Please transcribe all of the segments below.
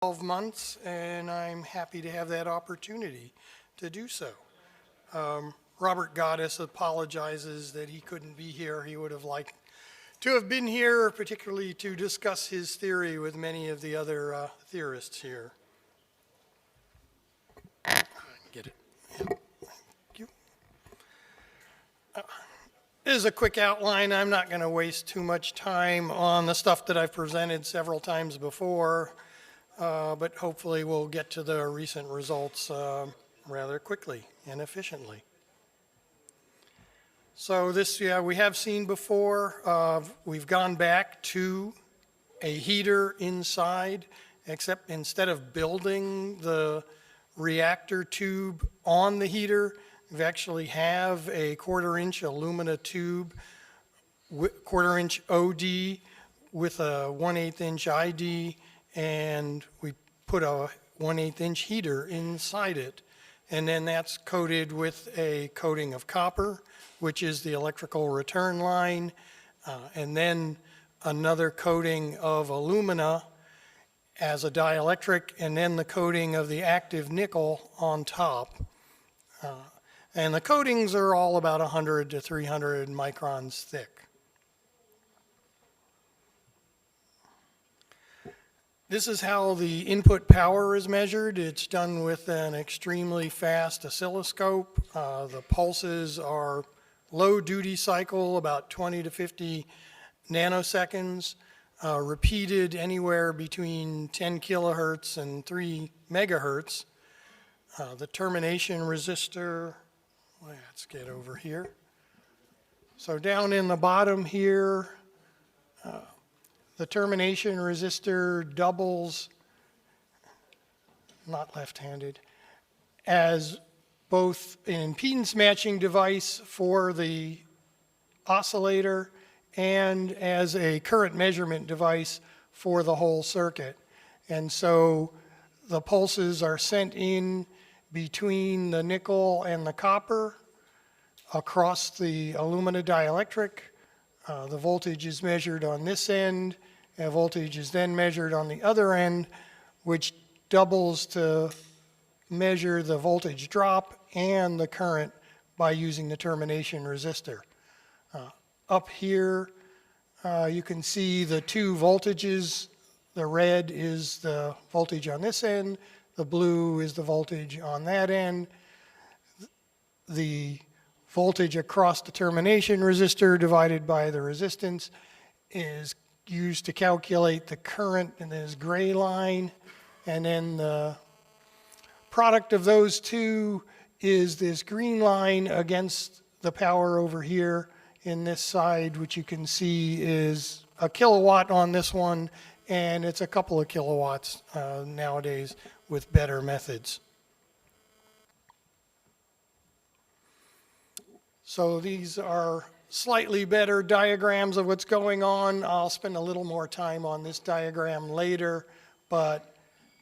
12 months, and I'm happy to have that opportunity to do so. Robert Goddess apologizes that he couldn't be here. He would have liked to have been here, particularly to discuss his theory with many of the other theorists here. Get it. Yeah. Thank you. This is a quick outline. I'm not going to waste too much time on the stuff that I've presented several times before. But hopefully we'll get to the recent results rather quickly and efficiently. So this, we have seen before. We've gone back to a heater inside, except instead of building the reactor tube on the heater, we actually have a 1/4-inch alumina tube, 1/4-inch OD with a 1/8-inch ID, and we put a 1/8-inch heater inside it. And then that's coated with a coating of copper, which is the electrical return line, and then another coating of alumina as a dielectric, and then the coating of the active nickel on top. And the coatings are all about 100 to 300 microns thick. This is how the input power is measured. It's done with an extremely fast oscilloscope. The pulses are low duty cycle, about 20 to 50 nanoseconds, repeated anywhere between 10 kilohertz and 3 megahertz. The termination resistor, let's get over here. So down in the bottom here, the termination resistor doubles, not left-handed, as both an impedance matching device for the oscillator and as a current measurement device for the whole circuit. And so the pulses are sent in between the nickel and the copper across the alumina dielectric. The voltage is measured on this end, and voltage is then measured on the other end, which doubles to measure the voltage drop and the current by using the termination resistor. Up here, you can see the two voltages. The red is the voltage on this end, the blue is the voltage on that end. The voltage across the termination resistor divided by the resistance is used to calculate the current in this gray line, and then the product of those two is this green line against the power over here in this side, which you can see is a kilowatt on this one, and it's a couple of kilowatts nowadays with better methods. So these are slightly better diagrams of what's going on. I'll spend a little more time on this diagram later, but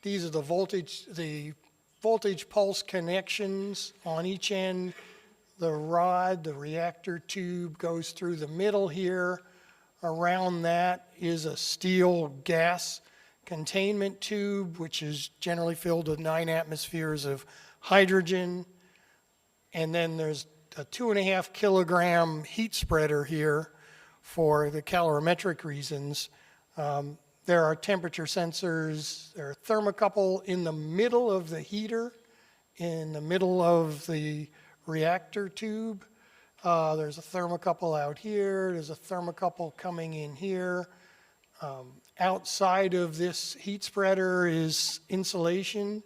these are the voltage pulse connections on each end. The rod, the reactor tube goes through the middle here. Around that is a steel gas containment tube, which is generally filled with 9 atmospheres of hydrogen. And then there's a 2.5 kilogram heat spreader here for the calorimetric reasons. There are temperature sensors. There are thermocouple in the middle of the heater, in the middle of the reactor tube. There's a thermocouple out here. There's a thermocouple coming in here. Outside of this heat spreader is insulation.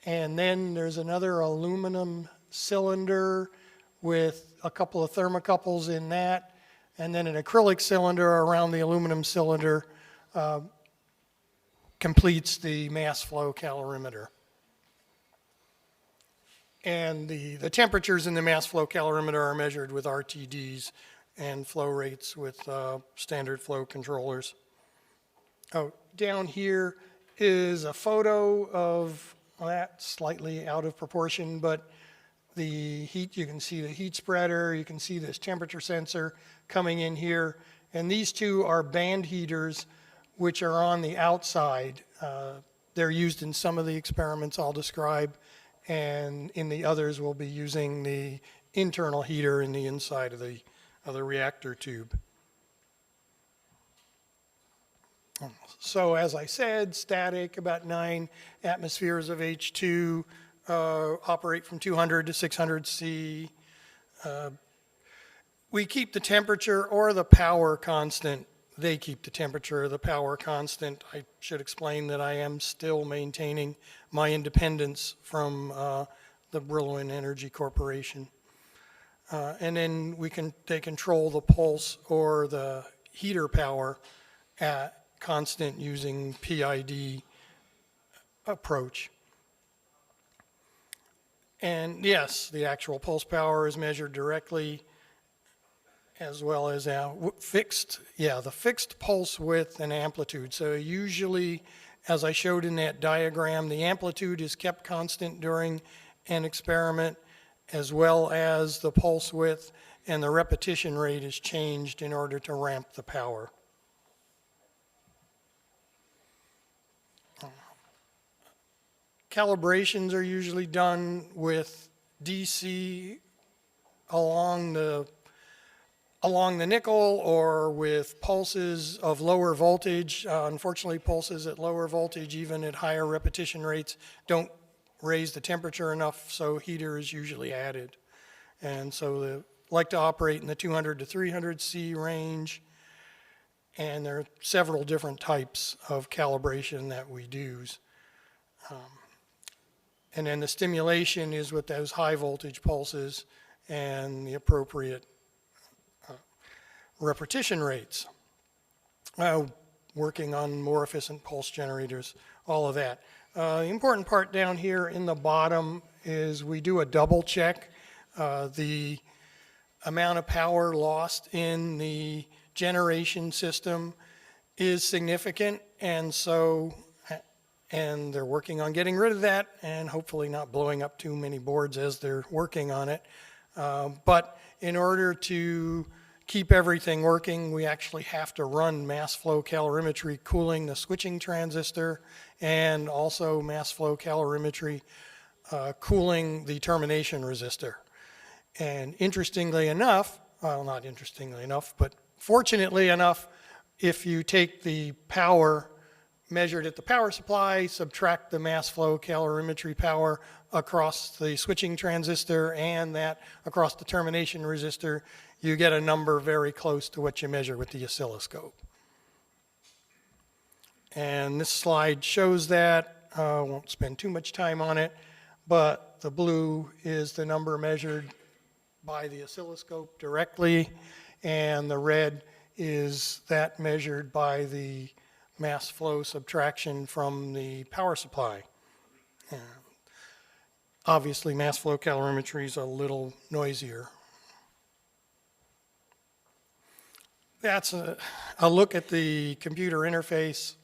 And then there's another aluminum cylinder with a couple of thermocouples in that, and then an acrylic cylinder around the aluminum cylinder completes the mass flow calorimeter. And the temperatures in the mass flow calorimeter are measured with RTDs and flow rates with standard flow controllers. Oh, down here is a photo of that, slightly out of proportion, but the heat, you can see the heat spreader, you can see this temperature sensor coming in here, and these two are band heaters which are on the outside. they're used in some of the experiments I'll describe, and in the others we'll be using the internal heater in the inside of the reactor tube. So as I said, static, about 9 atmospheres of H2, operate from 200 to 600 C. We keep the temperature or the power constant. They keep the temperature or the power constant. I should explain that I am still maintaining my independence from the Brillouins Energy Corporation. And then they control the pulse or the heater power at constant using PID approach. And yes, the actual pulse power is measured directly, as well as the fixed pulse width and amplitude. So usually, as I showed in that diagram, the amplitude is kept constant during an experiment, as well as the pulse width, and the repetition rate is changed in order to ramp the power. Calibrations are usually done with DC along the nickel, or with pulses of lower voltage. Unfortunately, pulses at lower voltage, even at higher repetition rates, don't raise the temperature enough, so heater is usually added. And so they like to operate in the 200 to 300 C range, and there are several different types of calibration that we use. And then the stimulation is with those high voltage pulses and the appropriate repetition rates. Working on more efficient pulse generators, all of that. The important part down here in the bottom is we do a double check. The amount of power lost in the generation system is significant, and they're working on getting rid of that and hopefully not blowing up too many boards as they're working on it. But in order to keep everything working, we actually have to run mass flow calorimetry cooling the switching transistor, and also mass flow calorimetry cooling the termination resistor. And interestingly enough, well, not interestingly enough, but fortunately enough, if you take the power measured at the power supply, subtract the mass flow calorimetry power across the switching transistor and that across the termination resistor, you get a number very close to what you measure with the oscilloscope. And this slide shows that. I won't spend too much time on it, but the blue is the number measured by the oscilloscope directly, and the red is that measured by the mass flow subtraction from the power supply. Obviously, mass flow calorimetry is a little noisier. That's a look at the computer interface.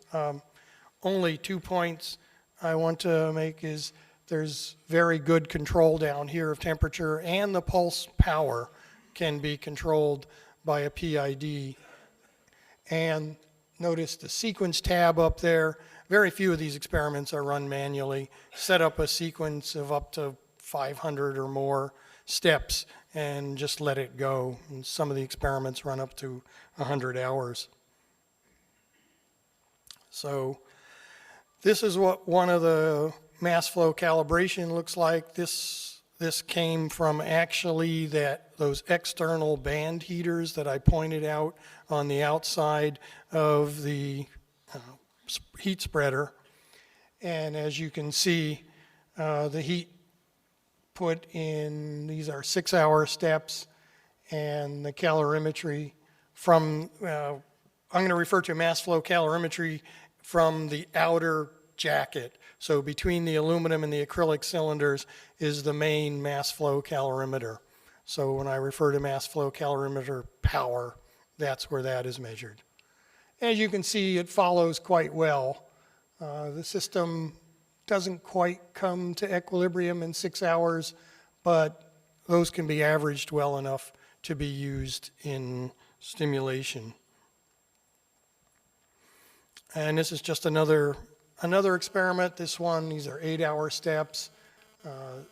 Only 2 points I want to make is there's very good control down here of temperature, and the pulse power can be controlled by a PID. And notice the sequence tab up there. Very few of these experiments are run manually. Set up a sequence of up to 500 or more steps and just let it go. And some of the experiments run up to 100 hours. So this is what one of the mass flow calibration looks like. This came from actually those external band heaters that I pointed out on the outside of the heat spreader. And as you can see, the heat put in, these are 6-hour steps, and the calorimetry from, I'm going to refer to mass flow calorimetry from the outer jacket. So between the aluminum and the acrylic cylinders is the main mass flow calorimeter. So when I refer to mass flow calorimeter power, that's where that is measured. As you can see, it follows quite well. The system doesn't quite come to equilibrium in 6 hours, but those can be averaged well enough to be used in stimulation. And this is just another another experiment. This one, these are 8-hour steps.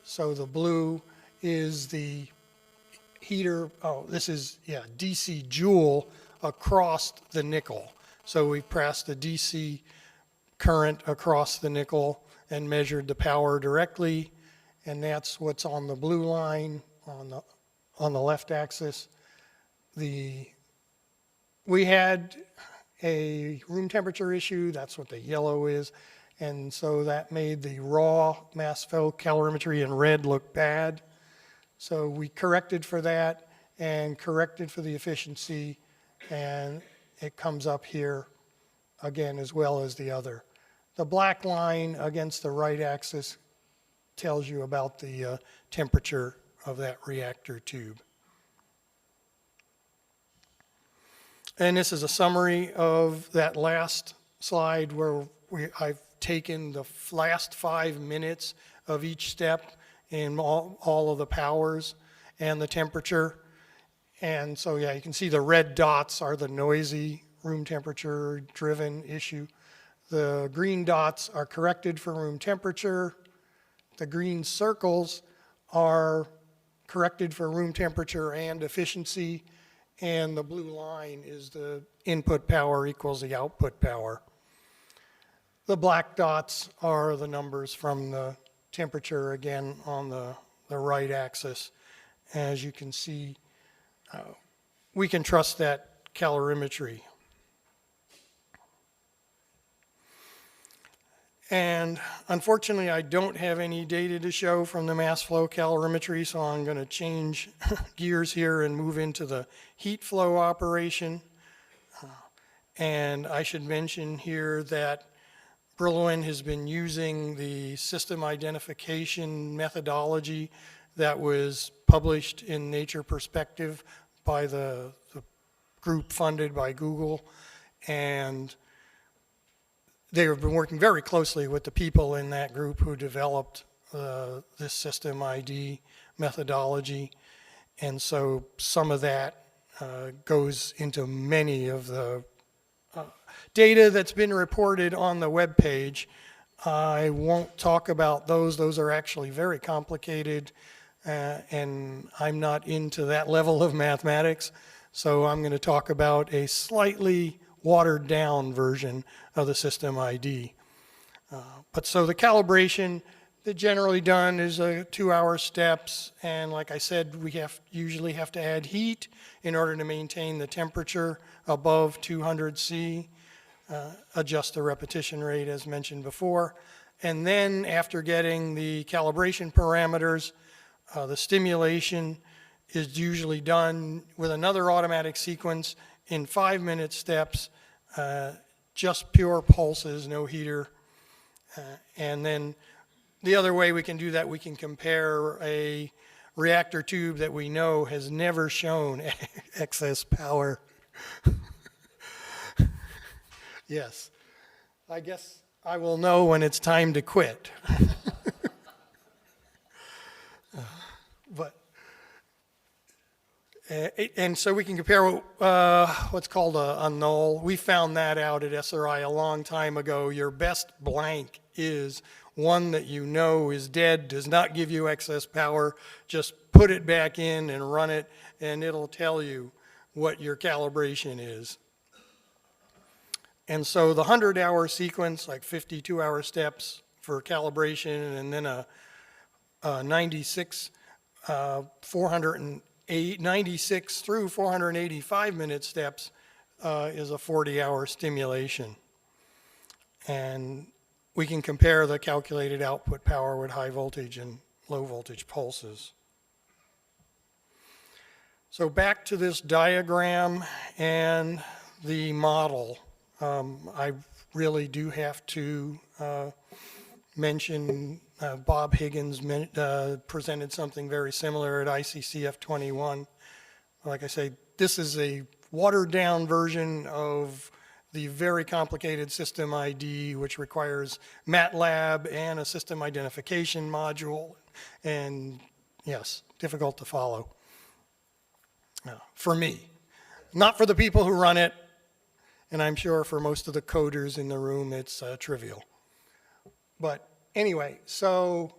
So the blue is the heater. Oh, this is, yeah, DC joule across the nickel. So we passed the DC current across the nickel and measured the power directly, and that's what's on the blue line on the left axis. We had a room temperature issue, that's what the yellow is, and so that made the raw mass flow calorimetry in red look bad. So we corrected for that and corrected for the efficiency, and it comes up here again as well as the other. The black line against the right axis tells you about the temperature of that reactor tube. And this is a summary of that last slide where I've taken the last 5 minutes of each step in all of the powers and the temperature. And so, yeah, you can see the red dots are the noisy room temperature driven issue. The green dots are corrected for room temperature. The green circles are corrected for room temperature and efficiency. And the blue line is the input power equals the output power. The black dots are the numbers from the temperature, again, on the right axis. As you can see, we can trust that calorimetry. And unfortunately, I don't have any data to show from the mass flow calorimetry, so I'm going to change gears here and move into the heat flow operation. And I should mention here that Brillouins has been using the system identification methodology that was published in Nature Perspective by the group funded by Google, and they have been working very closely with the people in that group who developed this system ID methodology. And so some of that goes into many of the data that's been reported on the web page. I won't talk about those. Those are actually very complicated, and I'm not into that level of mathematics. So I'm going to talk about a slightly watered down version of the system ID. But so the calibration that's generally done is 2-hour steps, and like I said, we usually have to add heat in order to maintain the temperature above 200 C, adjust the repetition rate as mentioned before, and then after getting the calibration parameters, the stimulation is usually done with another automatic sequence in 5-minute steps, just pure pulses, no heater. And then the other way we can do that, we can compare a reactor tube that we know has never shown excess power. Yes, I guess I will know when it's time to quit. And so we can compare what's called a null. We found that out at SRI a long time ago. Your best blank is one that you know is dead, does not give you excess power. Just put it back in and run it, and it'll tell you what your calibration is. And so the 100-hour sequence, like 52-hour steps for calibration, and then a 96 through 485-minute steps is a 40-hour stimulation. And we can compare the calculated output power with high voltage and low voltage pulses. So back to this diagram and the model. I really do have to mention Bob Higgins presented something very similar at ICCF21. Like I say, this is a watered down version of the very complicated system ID, which requires MATLAB and a system identification module, and yes, difficult to follow. For me, not for the people who run it, and I'm sure for most of the coders in the room it's trivial. But anyway, so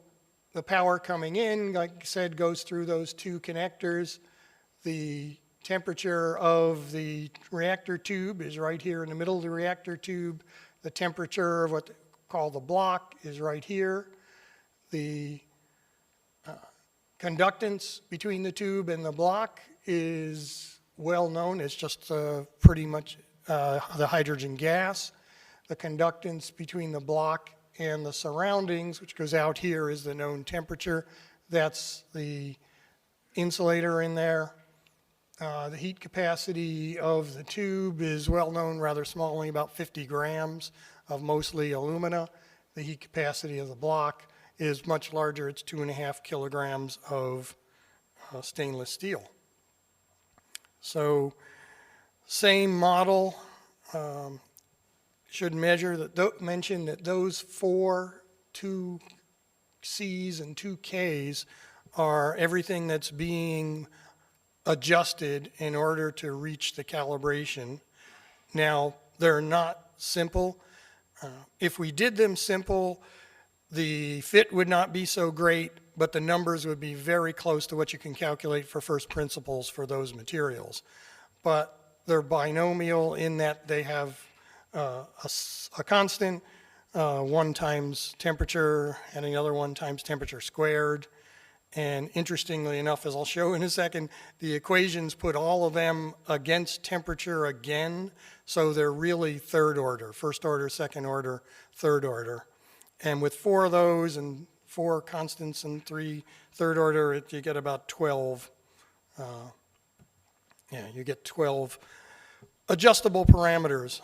the power coming in, like I said, goes through those two connectors. The temperature of the reactor tube is right here in the middle of the reactor tube. The temperature of what they call the block is right here. The conductance between the tube and the block is well known. It's just pretty much the hydrogen gas. The conductance between the block and the surroundings, which goes out here, is the known temperature. That's the insulator in there. The heat capacity of the tube is well known, rather small, only about 50 grams of mostly alumina. The heat capacity of the block is much larger. It's 2.5 kilograms of stainless steel. So same model. Should mention that those 4 2Cs and 2Ks are everything that's being adjusted in order to reach the calibration. Now, they're not simple. If we did them simple, the fit would not be so great, but the numbers would be very close to what you can calculate for first principles for those materials. But they're binomial in that they have a constant, 1 times temperature, and another 1 times temperature squared. And interestingly enough, as I'll show in a second, the equations put all of them against temperature again, so they're really third order, first order, second order, third order. And with 4 of those and 4 constants and 3 third order, you get about 12, you get 12 adjustable parameters.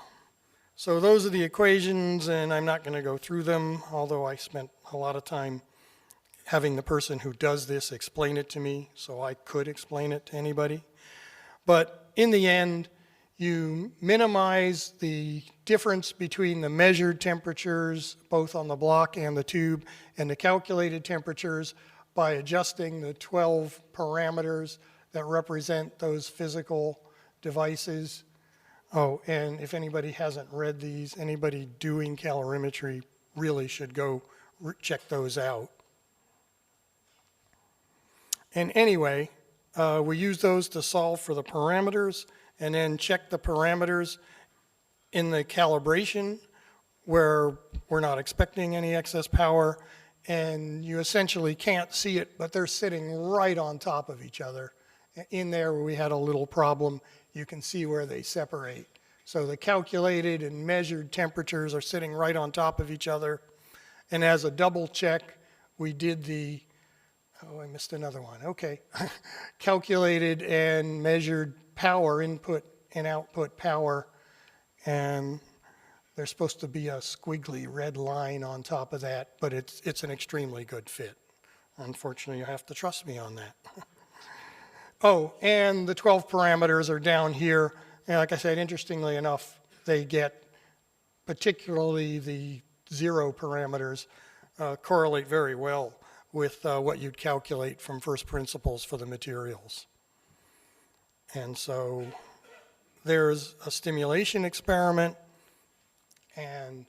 So those are the equations, and I'm not going to go through them, although I spent a lot of time having the person who does this explain it to me, so I could explain it to anybody. But in the end, you minimize the difference between the measured temperatures, both on the block and the tube, and the calculated temperatures by adjusting the 12 parameters that represent those physical devices. Oh, and if anybody hasn't read these, anybody doing calorimetry really should go check those out. And anyway, we use those to solve for the parameters and then check the parameters in the calibration where we're not expecting any excess power, and you essentially can't see it, but they're sitting right on top of each other. In there where we had a little problem, you can see where they separate. So the calculated and measured temperatures are sitting right on top of each other. And as a double check, we did the oh, I missed another one. Okay. Calculated and measured power, input and output power. And there's supposed to be a squiggly red line on top of that, but it's an extremely good fit. Unfortunately, you have to trust me on that. Oh, and the 12 parameters are down here. And like I said, interestingly enough, they get, particularly the 0 parameters, correlate very well with what you'd calculate from first principles for the materials. And so there's a stimulation experiment, and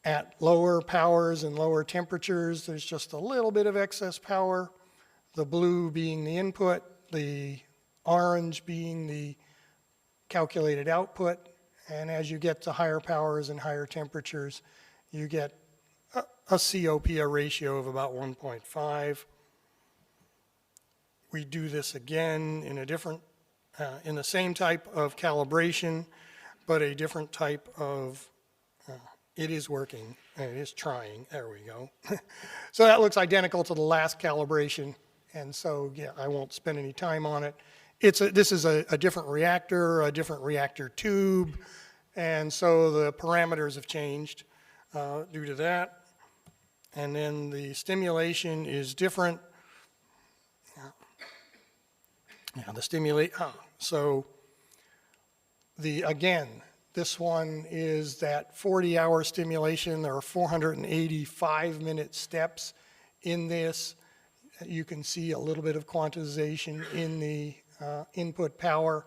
at lower powers and lower temperatures, there's just a little bit of excess power, the blue being the input, the orange being the calculated output, and as you get to higher powers and higher temperatures, you get a COP, a ratio of about 1.5. We do this again in a different, in the same type of calibration, but a different type of, it is working, it is trying, there we go. So that looks identical to the last calibration, and so yeah, I won't spend any time on it. This is a different reactor tube, and so the parameters have changed due to that. And then the stimulation is different. Yeah, so again, this one is that 40-hour stimulation. There are 485-minute steps in this. You can see a little bit of quantization in the input power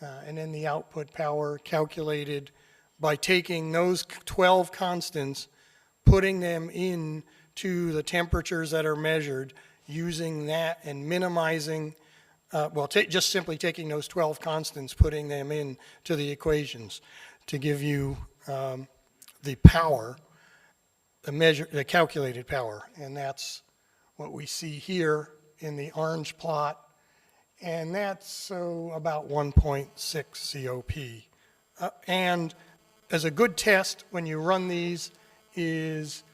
and then the output power calculated by taking those 12 constants putting them in to the temperatures that are measured, using that and minimizing, just simply taking those 12 constants, putting them in to the equations to give you the power, the calculated power. And that's what we see here in the orange plot. And that's about 1.6 COP. And as a good test when you run these is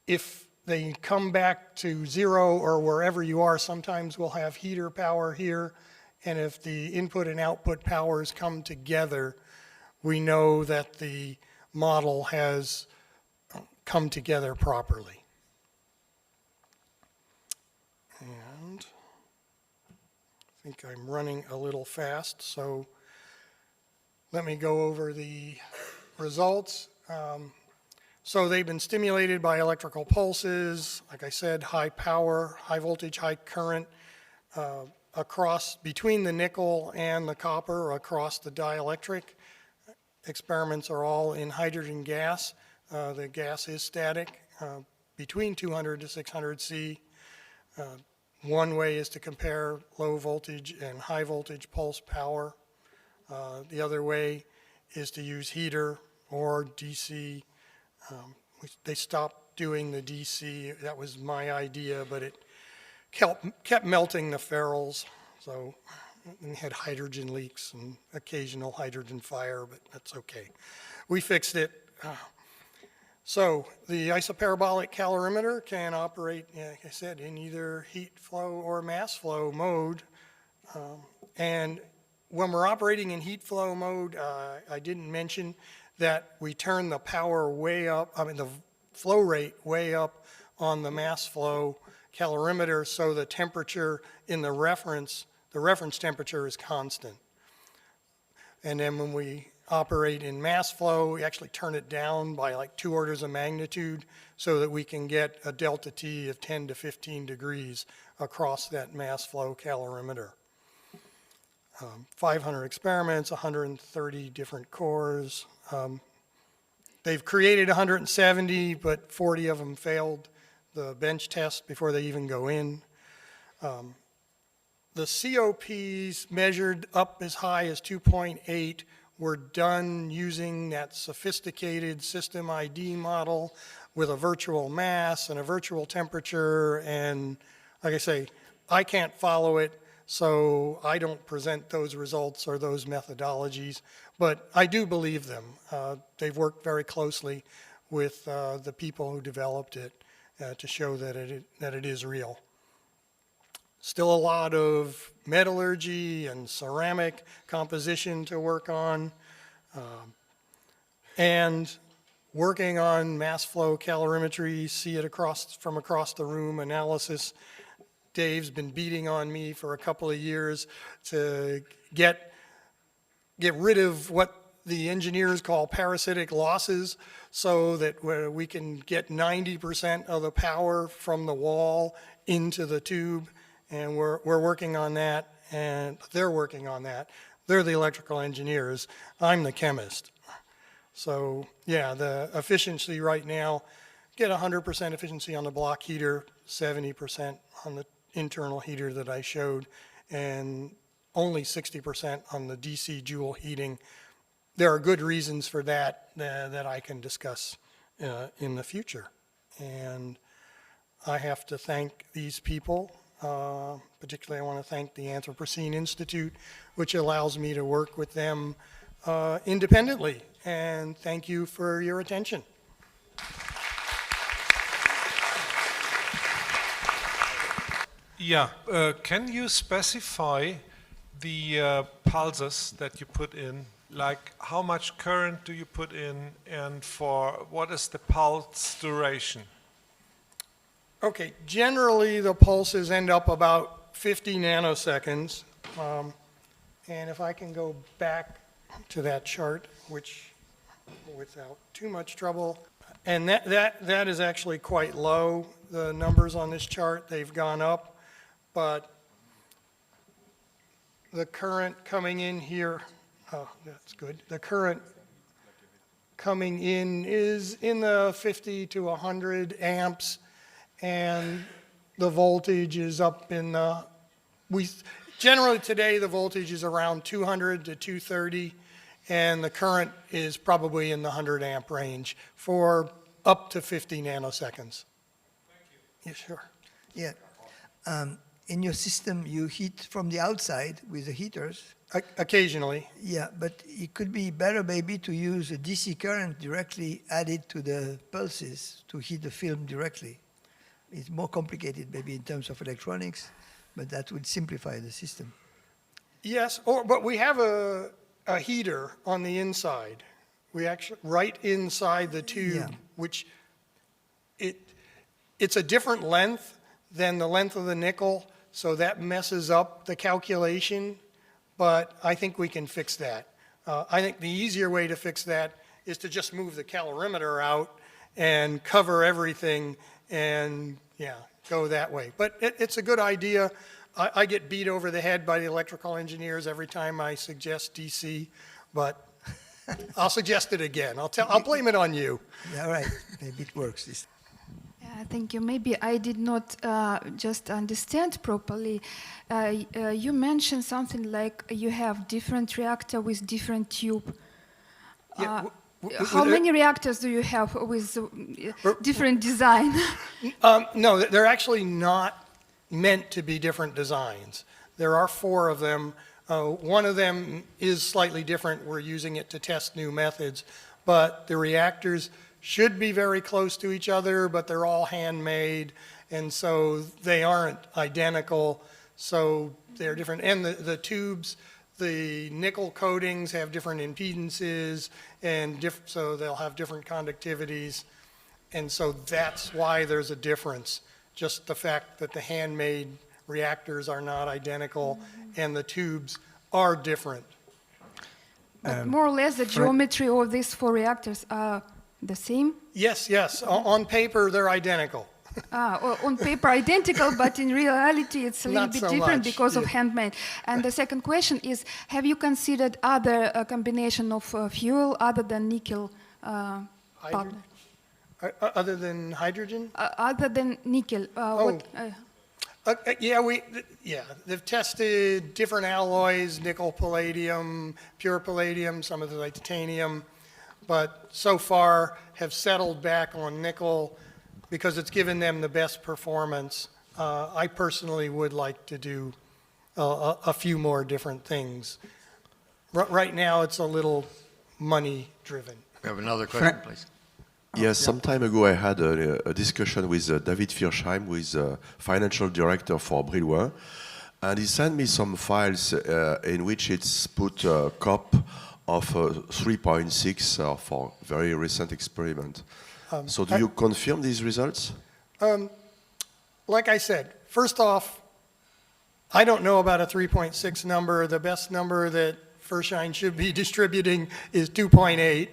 if they come back to 0 or wherever you are, sometimes we'll have heater power here. And if the input and output powers come together, we know that the model has come together properly. And I think I'm running a little fast, so let me go over the results. So they've been stimulated by electrical pulses, like I said, high power, high voltage, high current, between the nickel and the copper, across the dielectric. Experiments are all in hydrogen gas. The gas is static between 200 to 600 C. One way is to compare low voltage and high voltage pulse power. The other way is to use heater or DC. They stopped doing the DC. That was my idea, but it kept melting the ferrules. So we had hydrogen leaks and occasional hydrogen fire, but that's okay. We fixed it. So the isoparabolic calorimeter can operate, like I said, in either heat flow or mass flow mode. And when we're operating in heat flow mode, I didn't mention that we turn the power way up, the flow rate way up on the mass flow calorimeter, so the temperature in the reference temperature is constant. And then when we operate in mass flow, we actually turn it down by like 2 orders of magnitude so that we can get a delta T of 10 to 15 degrees across that mass flow calorimeter. 500 experiments, 130 different cores. They've created 170, but 40 of them failed the bench test before they even go in. The COPs measured up as high as 2.8 were done using that sophisticated system ID model with a virtual mass and a virtual temperature. And like I say, I can't follow it, so I don't present those results or those methodologies, but I do believe them. They've worked very closely with the people who developed it to show that it is real. Still a lot of metallurgy and ceramic composition to work on, and working on mass flow calorimetry, see it from across the room analysis. Dave's been beating on me for a couple of years to get rid of what the engineers call parasitic losses, so that we can get 90% of the power from the wall into the tube. And we're working on that, and they're working on that. They're the electrical engineers. I'm the chemist. So yeah, the efficiency right now, get 100% efficiency on the block heater, 70% on the internal heater that I showed, and only 60% on the DC joule heating. There are good reasons for that that I can discuss in the future. And I have to thank these people. Particularly, I want to thank the Anthropocene Institute, which allows me to work with them independently. And thank you for your attention. Yeah, can you specify the pulses that you put in? Like how much current do you put in, and for what is the pulse duration? Okay, generally the pulses end up about 50 nanoseconds. And if I can go back to that chart, which without too much trouble, and that is actually quite low. The numbers on this chart, they've gone up, but the current coming in here, oh, that's good. The current coming in is in the 50 to 100 amps, and the voltage is up in the, generally today the voltage is around 200 to 230, and the current is probably in the 100 amp range for up to 50 nanoseconds. Thank you. Yeah, sure. Yeah. In your system, you heat from the outside with the heaters. Occasionally. Yeah, but it could be better maybe to use a DC current directly added to the pulses to heat the film directly. It's more complicated maybe in terms of electronics, but that would simplify the system. Yes, but we have a heater on the inside. We actually, right inside the tube, Yeah. which it's a different length than the length of the nickel, so that messes up the calculation, but I think we can fix that. I think the easier way to fix that is to just move the calorimeter out and cover everything and, yeah, go that way. But it's a good idea. I get beat over the head by the electrical engineers every time I suggest DC, but I'll suggest it again. I'll blame it on you. Yeah, right. Maybe it works this time. Thank you. Maybe I did not just understand properly. You mentioned something like you have different reactor with different tube. Yeah, How many reactors do you have with different design? No, they're actually not meant to be different designs. There are 4 of them. One of them is slightly different. We're using it to test new methods, but the reactors should be very close to each other, but they're all handmade, and so they aren't identical, so they're different. And the tubes, the nickel coatings have different impedances, and so they'll have different conductivities, and so that's why there's a difference. Just the fact that the handmade reactors are not identical, and the tubes are different. But more or less the geometry of these 4 reactors are the same? Yes, yes. On paper, they're identical. On paper identical, but in reality it's a little Not bit so different much, because of yeah. handmade. And the second question is, have you considered other combination of fuel other than nickel? Hydrogen? Other than hydrogen? Other than nickel? Yeah, they've tested different alloys, nickel, palladium, pure palladium, some of the titanium, but so far have settled back on nickel because it's given them the best performance. I personally would like to do a few more different things. Right now, it's a little money-driven. We have another question, please. Yes, some time ago I had a discussion with David Firsheim, who is financial director for Brillouins, and he sent me some files in which it's put a COP of 3.6 for very recent experiment. So do you confirm these results? Like I said, first off, I don't know about a 3.6 number. The best number that Firsheim should be distributing is 2.8.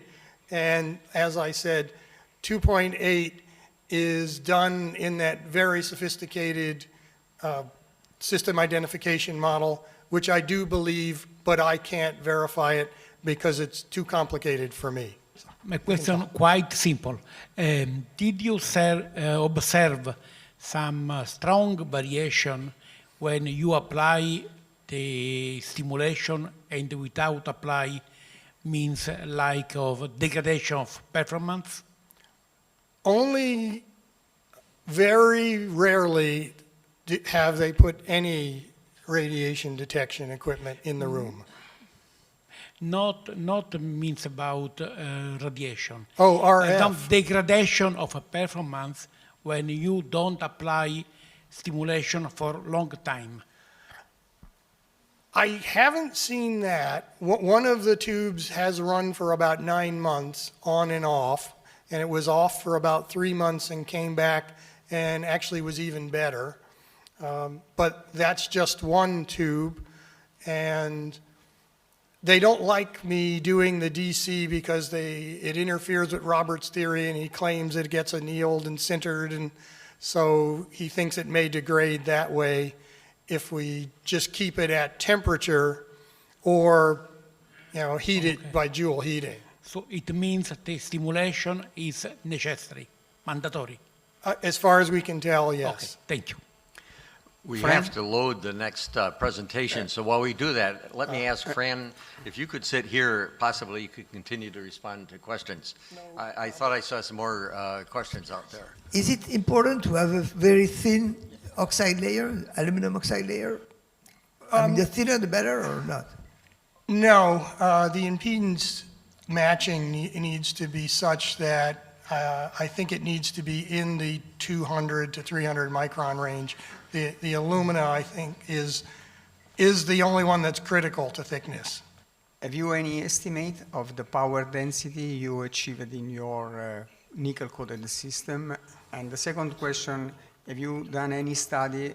And as I said, 2.8 is done in that very sophisticated system identification model, which I do believe, but I can't verify it because it's too complicated for me. My question quite simple. Did you observe some strong variation when you apply the stimulation and without apply means like of degradation of performance? Only very rarely have they put any radiation detection equipment in the room. Not means about radiation. Oh, RF. Some degradation of a performance when you don't apply stimulation for long time. I haven't seen that. One of the tubes has run for about 9 months on and off, and it was off for about 3 months and came back and actually was even better. But that's just one tube, and they don't like me doing the DC because it interferes with Robert's theory, and he claims it gets annealed and sintered, and so he thinks it may degrade that way if we just keep it at temperature or, heat it by joule heating. So it means that the stimulation is necessary, mandatory. As far as we can tell, Okay, yes. thank you. We Fran? have to load the next presentation, so while we do that, let me ask Fran, if you could sit here, possibly you could continue to respond to questions. I thought I saw some more questions out there. Is it important to have a very thin oxide layer, aluminum oxide layer? I mean, the thinner the better or not? No, the impedance matching needs to be such that I think it needs to be in the 200 to 300 micron range. The alumina, I think, is the only one that's critical to thickness. Have you any estimate of the power density you achieved in your nickel-coated system? And the second question, have you done any study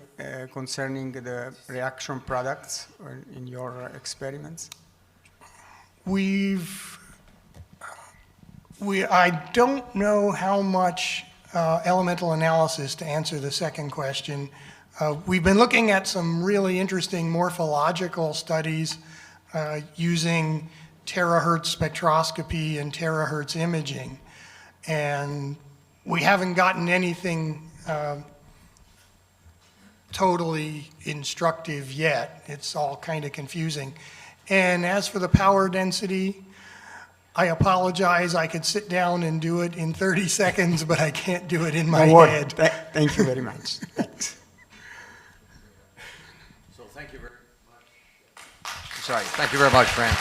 concerning the reaction products in your experiments? I don't know how much elemental analysis to answer the second question. We've been looking at some really interesting morphological studies using terahertz spectroscopy and terahertz imaging. And we haven't gotten anything totally instructive yet. It's all kind of confusing. And as for the power density, I apologize. I could sit down and do it in 30 seconds, but I can't do it in my head. Thank you very much. Thanks. So thank you very much. Sorry, thank you very much, Fran.